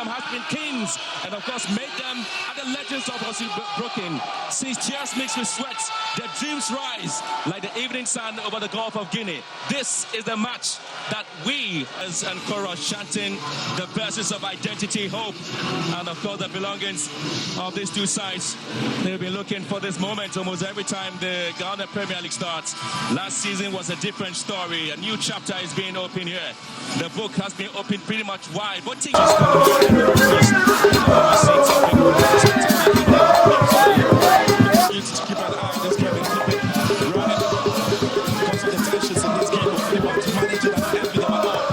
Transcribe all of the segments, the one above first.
them has been kings and of course made them the legends of broken. Since tears mixed with sweat, their dreams rise like the evening sun over the Gulf of Guinea. This is the match that we as and chorus chanting the verses of identity, hope, and of course the belongings of these two sides. They've been looking for this moment almost every time the Ghana Premier League starts. Last season was a different story. A new chapter is being opened here. The book has been opened pretty much wide. What teams just got to keep an eye on this game and keep it running because of the tensions in this game. We're pretty much managing and helping them along.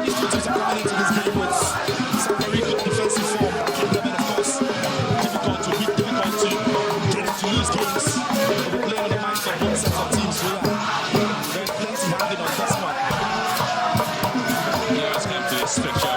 These two teams are coming into this game with some very good defensive form. Keep them in the course. Difficult to beat, difficult to get into these games. We're playing on the minds of both sets of teams. There's plenty happening on this one. Let's come to this picture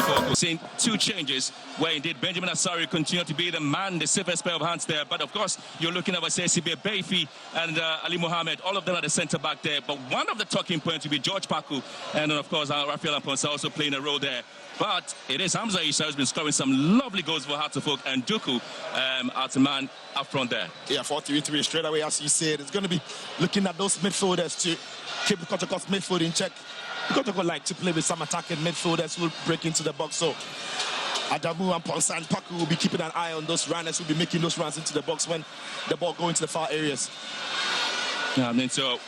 where we're seeing two changes where indeed Benjamin Asari continued to be the man, the safest pair of hands there. But of course, you're looking at Sesibe Beifi and Ali Mohammed, all of them at the centre back there. But one of the talking points will be George Paku, and then of course Rafael Amponsa also playing a role there. But it is Hamza Isa who's been scoring some lovely goals for Hartlepool, and Duku as a man up front there. Yeah, 4-3-3 straight away, as you said. It's going to be looking at those midfielders to keep the Kotoko's midfield in check. Kotoko like to play with some attacking midfielders who will break into the box. So Adamu and Ponsa and Paku will be keeping an eye on those runners who will be making those runs into the box when the ball goes into the far areas. Yeah, and then so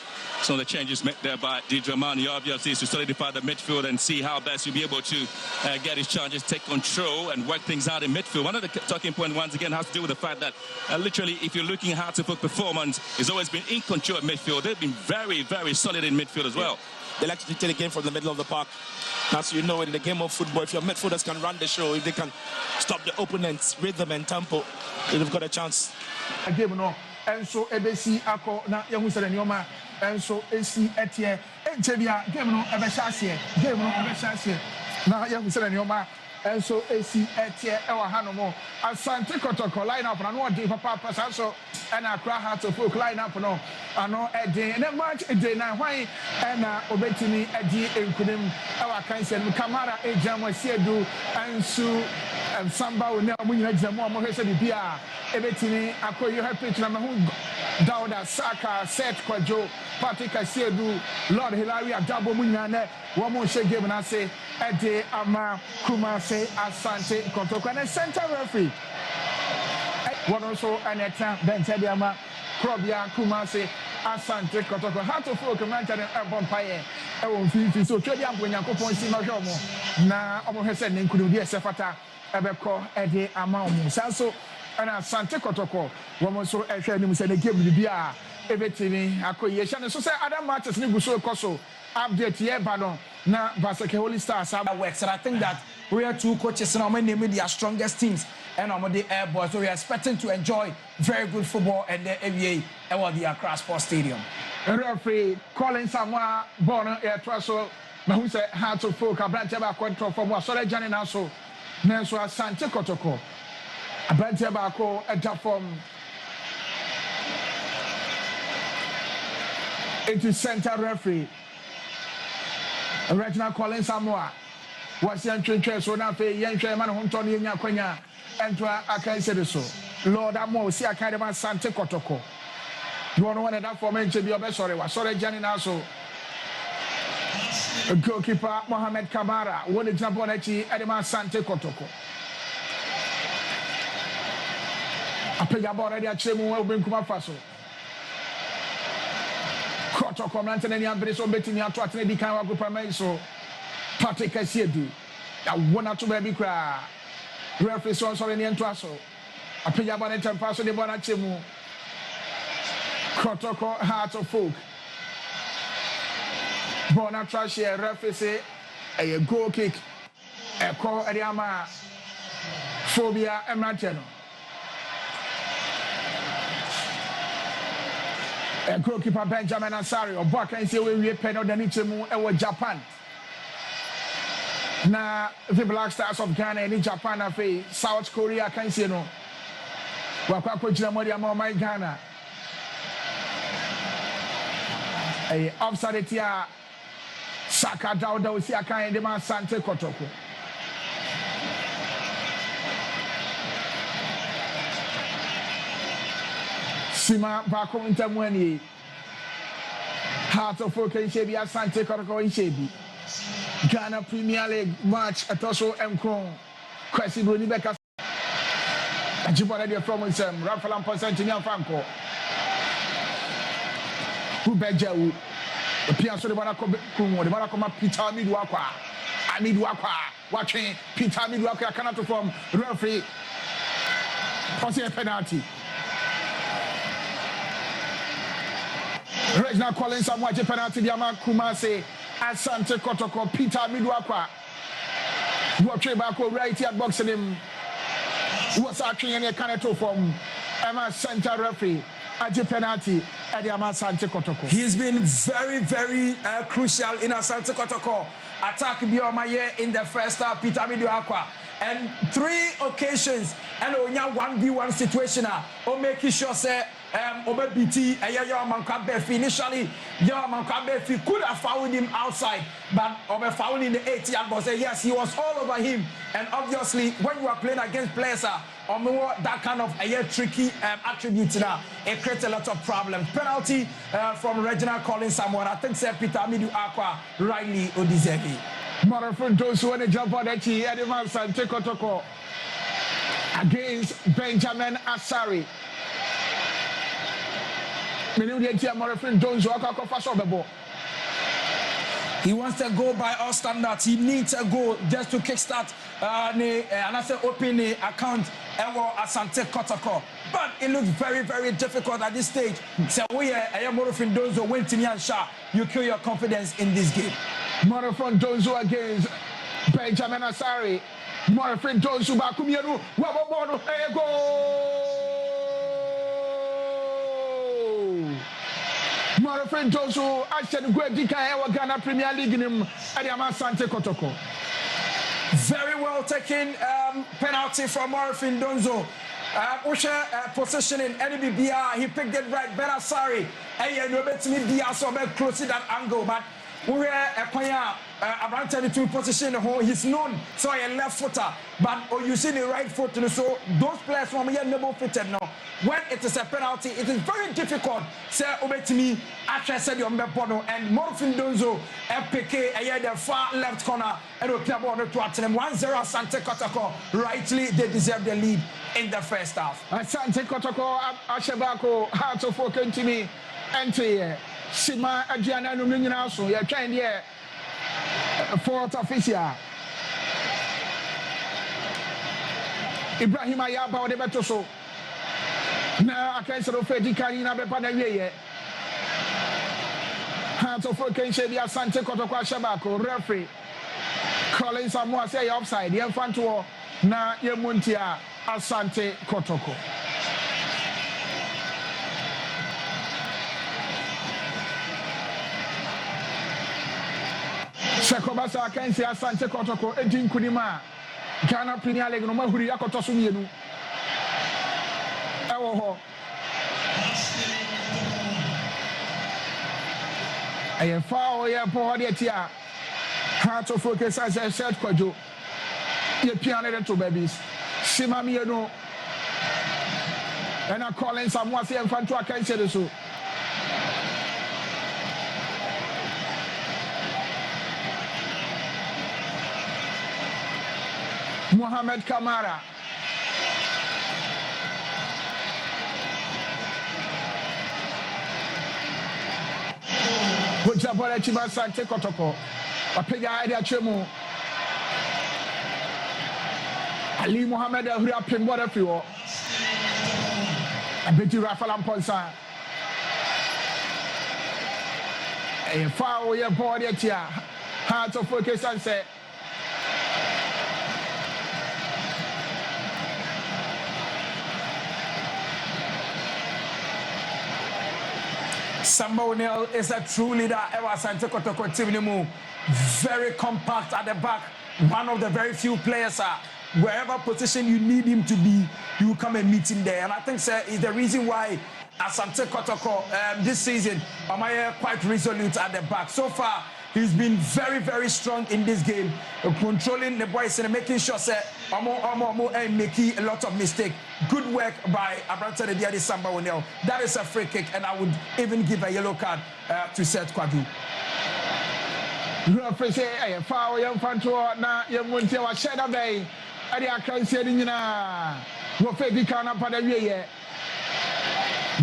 some of the changes made there by Dramani obviously is to solidify the midfield and see how best you'll be able to get his charges, take control and work things out in midfield. One of the talking points once again has to do with the fact that literally if you're looking at Hartlepool performance, it's always been in control of midfield. They've been very, very solid in midfield as well. They like to dictate the game from the middle of the park. As you know, in the game of football, if your midfielders can run the show, if they can stop the opponent's rhythm and tempo, they've got a chance. Game no, and so ABC ako na yahu sere nioma, and so AC etie. Enchebia game no ebeshasie, game no ebeshasie. Na yahu sere nioma, and so AC etie ewa hanomo. Asante Kotoko line up na no odi papa pasa so and Accra Hartlepool line up no. Ano edi na match edi na hwan na obetini edi enkunim ewa kanse no Kamara ejam asiedu ansu samba wona amunyina jamu amohwese bibia ebetini akoyo happy na mahu Dauda Saka set kwajo Patrick Asiedu Lord Hilary Adabo munyina na wo mo hye game na se edi ama Kumase Asante Kotoko na center referee one also an attempt bench ama Krobia Kumase Asante Kotoko Hartlepool commander and Bompaye e won fifi so twedi ampo Nyankopon si ma hwe mo na omo hwese ne nkunu di esefata ebekọ ede ama omo sanso ana Asante Kotoko wo so ehwe anim se ne game bi a ebetini akoye hye ne so se other matches ne guso ekoso update here badon na Basake Holy Stars works, and I think that we are two coaches and we name their strongest teams and the air boys, so we are expecting to enjoy very good football and the ABA at the Accra Sports Stadium. Referee calling someone born air so na who say how to folk a branch about control from what so they journey now so Nenso Asante Kotoko a branch about a job from into center referee Original calling Samoa was young trenches so now pay young man home Tony in Yakonya and to I can say so. Lord Amo, see a kind of Asante Kotoko. You want to want that for mention your best sorry was sorry Johnny now so. Goalkeeper Mohamed Kamara won the jump on Echi Edema Asante Kotoko. I pay your ball already at Chemu will bring Kuma Faso. Kotoko Mantan and Yambreso betting your twat and the Kawa Group so Patrick Asiedu. I want to baby cry. Referee so sorry in Twaso. I pay your bonnet and pass on the bonnet Chemu. Kotoko Hartlepool. Bona trash here, referee say a goal kick. A call at the Ama Phobia and Martiano. A goalkeeper Benjamin Asari or Baka and say we pen on the Nichemu and Japan. Now the Black Stars of Ghana and Japan have South Korea can say no. Wakako Jinamodi Amo my Ghana. A offside here. Saka Dauda Usiaka and the man Asante Kotoko. Sima Bako Intamwani. Heart of Okenchebi Asante Kotoko Inchebi. Ghana Premier League match at also Mkron. Kwesi Bruni Beka. Ajibona dia from Rafael Amposantini Franco. Who bejawu. The Piasso de Banaco Kumo, the Banacoma Peter Midwaka. Amidwaka. Watching Peter Midwaka cannot from referee. Possible penalty. Reginald Collins and watch a penalty. Diama Kumase. Asante Kotoko. Peter Midwaka. Watch back right here boxing him. Was actually any kind of from Emma Center referee. At the penalty at the Asante Kotoko. He's been very crucial in Asante Kotoko. Attack Biomaye in the first half, Peter Midwaka. And 3 occasions, and only 1v1 situation. Making sure say BT initially Yamankabefi could have fouled him outside, but fouled in the 8-yard box. Yes, he was all over him. And obviously, when you are playing against players, that kind of tricky attribute now, it creates a lot of problems. Penalty from Reginald Collins someone. I think Sir Peter Midwaka rightly Odizevi. Marafun those who want to jump on that he Asante Kotoko against Benjamin Asari. He wants to go by all standards. He needs a goal just to kickstart another open account for Asante Kotoko. But it looks very difficult at this stage. So we are Morofin Donzo win Tiniansha. You kill your confidence in this game. Morofin Donzo against Benjamin Asari. Morofin Donzo Bakumiru. Wabono goal. Morofin Donzo Ashton Gwedika Ewa Ghana Premier League in him at Asante Kotoko. Very well taken penalty from Morofin Donzo. Positioning NBBR, he picked it right. Benasari, and you bet me be also close to that angle, but we are around 22 position. He's known so a left footer, but you see the right foot. So those players from here never fitted now. When it is a penalty, it is very difficult. Say Obetimi, actually said you Bono and Morofin Donzo, FPK, the far left corner, and we play ball to them 1-0 Asante Kotoko. Rightly, they deserve the lead in the first half. Asante Kotoko, Ashabako, Heart of Okentimi, enter Sima Adriana Numinaso, you're trying here. Fourth official. Ibrahim Ayaba, the better so. Now I can't say Freddy Karina Bepanaway. Heart of Okentimi, Asante Kotoko, Ashabako, referee. Collins Samoa say offside, the Infanto, na Yemuntia, Asante Kotoko. Sekobasa Akensi Asante Kotoko Edin Kunima Ghana Premier League no mahuri akotoso mienu ewo ho aye foul ye po de tia Heart of Focus as a set kwajo ye piano to babies Sima mienu and a calling someone say Infanto Akensi so Mohamed Kamara. Bojabora Chiba Asante Kotoko. Apega ide achemu. Ali Mohamed Ahura Pimbora Fiwo. Abeti Rafael Amponsa. E foul ye body tia. Heart of Focus and say Samba O'Neil is a true leader. Ewa Asante Kotoko team very compact at the back. One of the very few players wherever position you need him to be, you come and meet him there. And I think is the reason why Asante Kotoko this season are quite resolute at the back. So far, he's been very, very strong in this game, controlling the boys and making sure that and making a lot of mistakes. Good work by Asante the Diadi Samba Onel. That is a free kick, and I would even give a yellow card to Seth Kwadu. Referee say foul young Fanto na Yamunti wa Sheda Bay. Adi Accra said na wo fe di kana pa da wiye.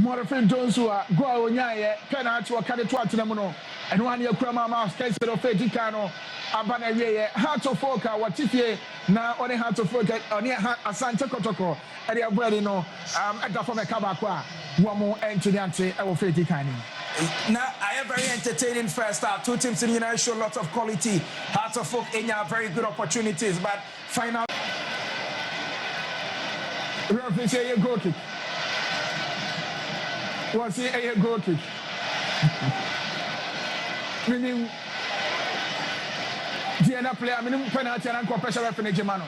Morafin Tonsua go onyaye penalty wa kade to atenam no. And one year Krama Mouse case of Feticano, Abana Ye, Heart of Foka, what Tifie, now only Heart of Foka, only Asante Kotoko, and your brother no, at the former Kabakwa, one more entry, I will Feticani. Now, I am very entertaining first half. Two teams in the United show lots of quality. Heart of Folk in very good opportunities, but final. Referee say a goal kick. Was he a goal kick? Meaning, the player, I mean, penalty and pressure referee Germano.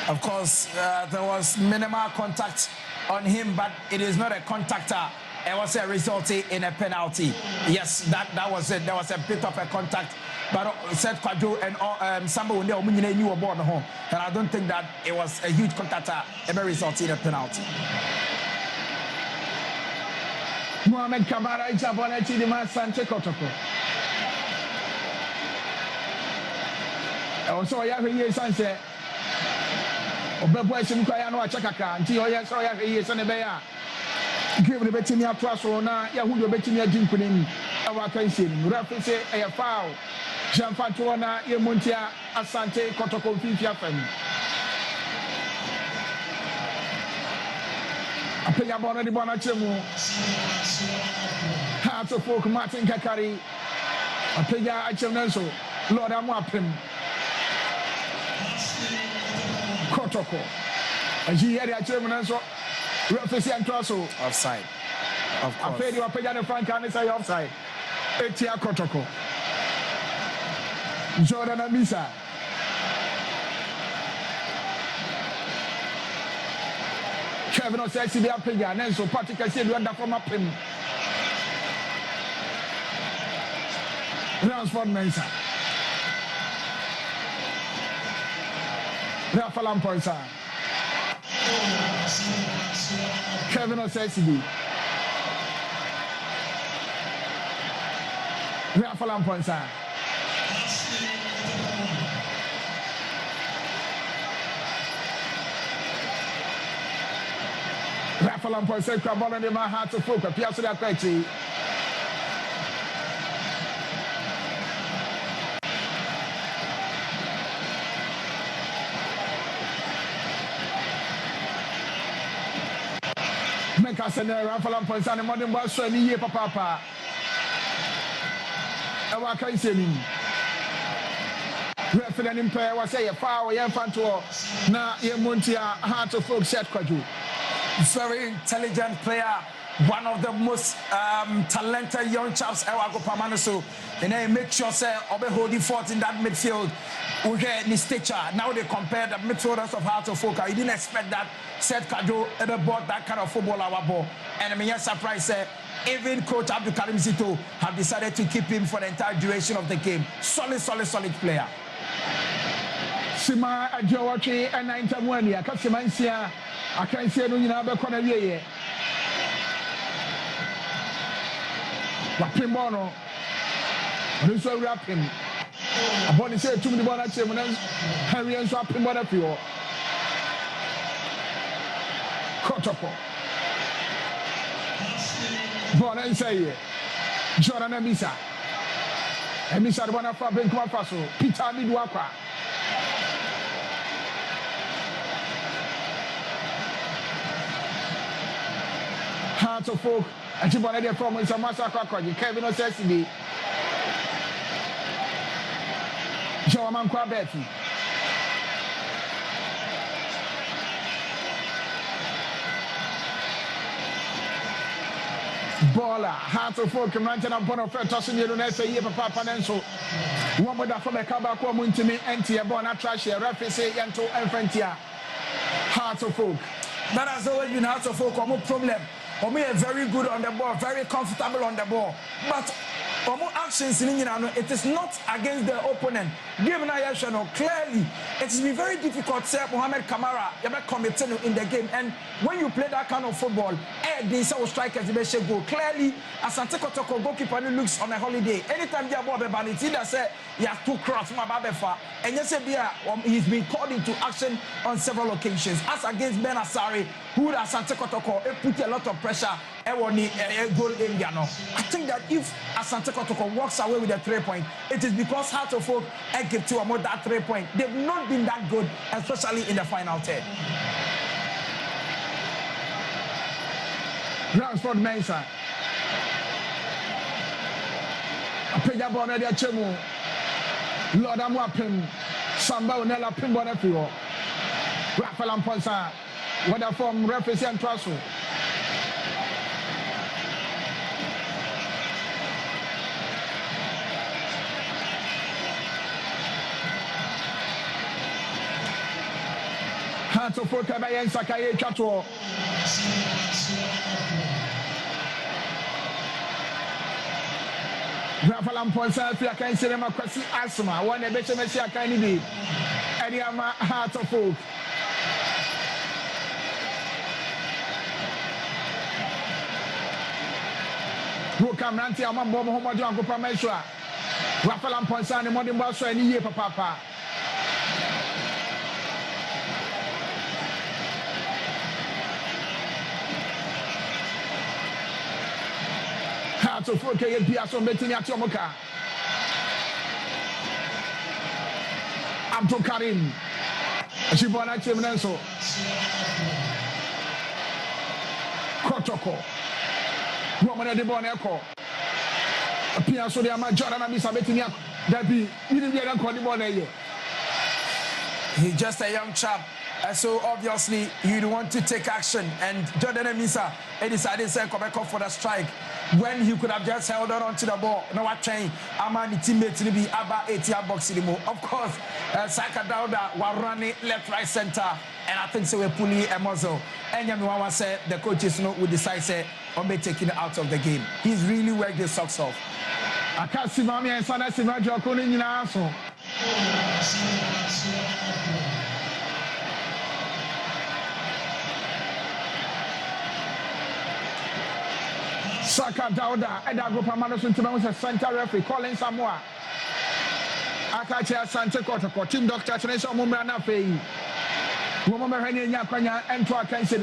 Of course, there was minimal contact on him, but it is not a contactor. It was a result in a penalty. Yes, that was it. There was a bit of a contact, but Seth Kwadu and Samba Wunde knew about the home, and I don't think that it was a huge contactor. It may result in a penalty. Mohamed Kamara is up on Asante Kotoko. Also, Yahweh Sanse. Obeboy Simkayano Chakaka, until yes, or Yahweh is on the Baya. Give the Bettinia Prasona, Yahudo Bettinia Jinkunin, our Kansin, Rapid a foul. Jean Fatuana, Yemuntia, Asante Kotoko, Fifia Femi. I play about the Bonachemu. Heart of Folk, Martin Kakari. I play Achenenso, Lord Amwapim. Kotoko. And he had a German referee and Trosso. Offside. Of course. I played you up again, Frank, and say offside. Etia Kotoko. Jordan Amisa. Kevin says to be up again, and so Patrick said, you under from up him. Ransford Mensa. Rafa Lamposa. Kevin says to be Rafa Lamposa. Rafa Lamposa, Crabon and my heart to focus. Piazza da Quetti. Make us a Rafa Lamposa and modern boss, so any year, Papa. I can't see him. Referee and player was a foul, young Fanto. Now, Yemuntia, heart to focus, Seth Kwadu. Very intelligent player, one of the most talented young chaps ever go Pamanaso. And they make sure say Obe holding forth in that midfield. We get the stature. Now they compare the midfielders of Heart of Folk. You didn't expect that Seth Kwadu ever bought that kind of football our ball. And I mean, yes, surprise even coach Abdul Karim Zito have decided to keep him for the entire duration of the game. Solid player. Sima Ajowachi and 91 year. Kasimansia. I can't see any other corner here. Rapping Bono. This will wrap him. I want to say to the Bonachim, Harry and Swapping Bonapio. Kotoko. Bona and say, Jordan Amisa. Amisa, the one of our Benqua Faso, Peter Midwaka. Heart of Folk, and you want to from is a massacre. Kevin says to me, Joaman Quabetti. Baller, Heart of Folk, and Rantan upon a fair tossing you don't say, Papa Panenso. One with that from a Kabako Muntimi, Anti, a Bona Trash, a Rapid, and to Infantia. Heart of Folk. That has always been Heart of Folk, no problem. Omo are very good on the ball, very comfortable on the ball. But Omo actions in it is not against the opponent. Game na clearly it has been very difficult to say Mohamed Kamara committed in the game. And when you play that kind of football, they say strikers they go. Clearly, Asante Kotoko goalkeeper looks on a holiday. Anytime they are ball it's either say he has two cross from Ababefa, and yes, he's been called into action on several occasions. As against Ben Asari, who Asante Kotoko put a lot of pressure. Goal area. I think that if Asante Kotoko walks away with a 3-point, it is because Heart of Oak give to Amo that 3-point. They've not been that good, especially in the final third. Ransford Mensah. Apenya bɔne de akyɛ mu. Lord amu apem. Samba onela pem bɔne fi hɔ. Rafael Amponsa. Wada from referee and Traso. To Foka by Sakaye Chato. Rafael Amponsa, if I can see them across asthma, one a better Messia can be. Ediama Heart of Folk. Who come Ranti Amambo Homojo Copa Mesra. Rafael Amponsa and the modern boss any year, Papa. So for KPA so betting at Yomoka. Abdul Karim. Shibona Chimenso. Kotoko. Woman de Boneco. Appear so they are my Jordan and Miss Abetinia. That be you didn't get a Conibone. He's just a young chap. So obviously you want to take action, and Jordan Misa decided to come back for the strike when he could have just held on to the ball. No what train Amani teammate to be about 80 box anymore. Of course, Saka Dauda were running left, right, center, and I think so we're pulling a muzzle. And Yamiwawa said the coaches will decide say on be taken out of the game. He's really worked his socks off. I can't see mommy and son as Simajo calling in answer. Saka Dauda, Eda Group Management to a center referee calling Samoa. Akachi Asante Kotoko, team doctor, Chinese Mumana Fei. Woman Henry Yakanya, and to a cancer.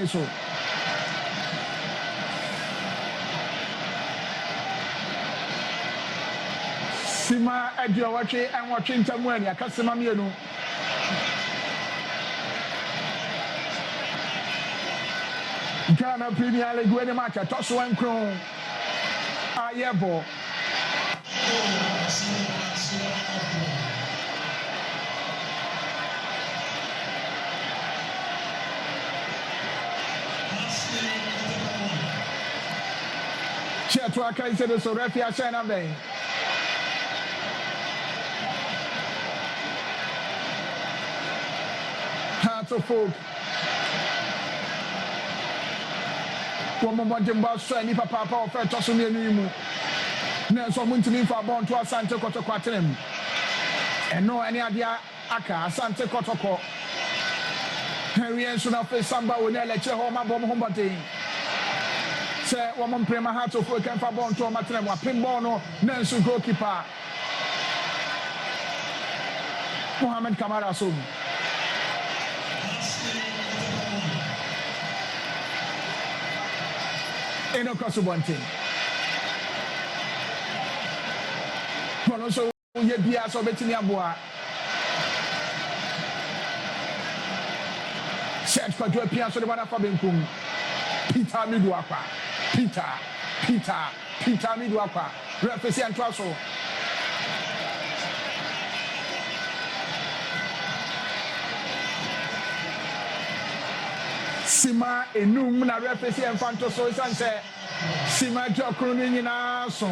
Sima Edio watching and watching Tamuania, Casimamiano. Ghana Premier League winning match, toss one crown. Ayebo. Chair to a case of the Sorafia China Bay. Heart of Folk. Woman wanting boss, any papa or fair toss on the new. Nelson Muntini for born to Asante Kotoko. And no any idea, Accra, Asante Kotoko. Henry and soon after Samba will let you home bomb home day. Say, woman prima heart of work and for born to a matrema, Pimbono, Nelson goalkeeper. Mohamed Kamara soon. No cost one thing. But also, you be as a betting boy. Search for your piano, so the one of Fabian Peter Midwaka. Peter Midwaka. Represent Traso. Sima enum na referee Infanto so say Sima jokro ni nyina so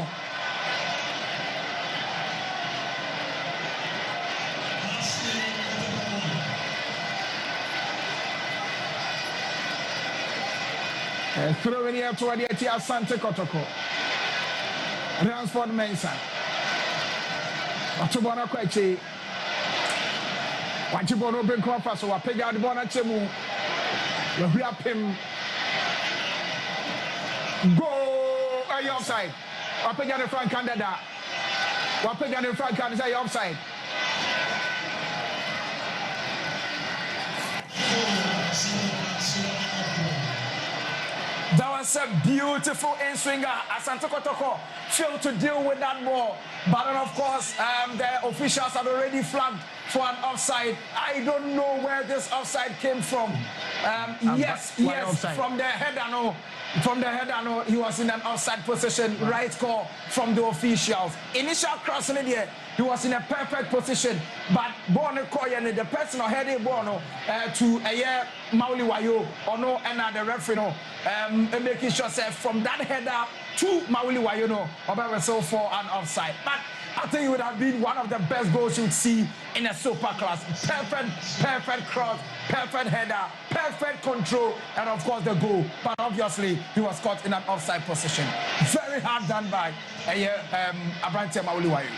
Throw in here toward the Asante Kotoko. Ransford Mensah. Otobona Kwechi. Wajibono Benko Faso. Wapega the Bona Chemu. Wahia Pim. Go! Are you offside? Wapega the front candidate. Wapega the front candidate. Are you offside? That was a beautiful in-swinger. Asante Kotoko failed to deal with that ball. But then, of course, the officials had already flagged for an offside. I don't know where this offside came from. Yes, offside? From the header, no. From the header, no, he was in an offside position. Right call from the officials. Initial crossing in here, he was in a perfect position. But Bono Koyane, the person who headed Bono to a year Mauli Wayo or no, and the referee, no, making sure from that header to Mauli Wayo, no, or so for an offside. But I think it would have been one of the best goals you'd see in a super class. Perfect cross, perfect header, perfect control, and of course the goal. But obviously, he was caught in an offside position. Very hard done by Asante Mauli Wayo.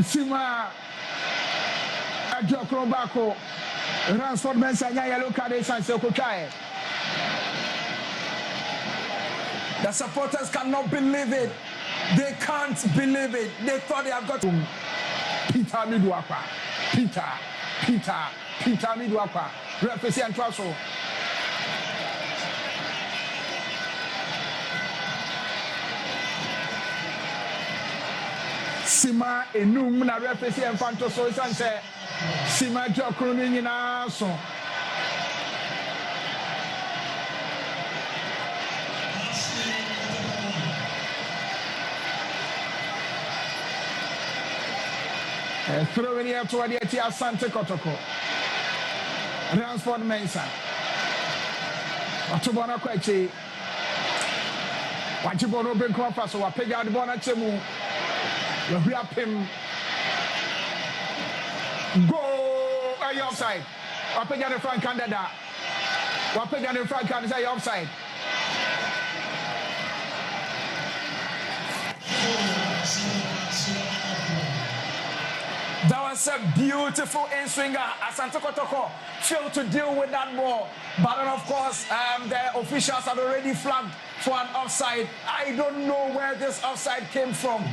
Sima Adjokro Bako. Ransford Mensah yellow card is Kokai. The supporters cannot believe it. They can't believe it. They thought they have got Peter Midwakwa. Peter Midwakwa. Represent Trasso. Sima enum na represent Fanto so sanse. Sima Jokro ni nyina so. Throw in here toward the Asante Kotoko. Ransford Mensah. Otobona Kwechi. Wajibono Benko Faso. Wapega the Bona Chemu. Wahia Pim. Go! Are you offside? Wapega the front candidate. Wapega the front candidate. Are you offside? That was a beautiful in-swinger. Asante Kotoko failed to deal with that ball. But then, of course, the officials had already flagged for an offside. I don't know where this offside came from.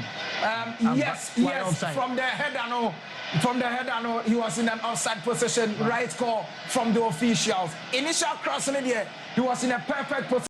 Yes, offside? From the header, no. From the header, no, he was in an offside position. Right call from the officials. Initial crossing in here, he was in a perfect position.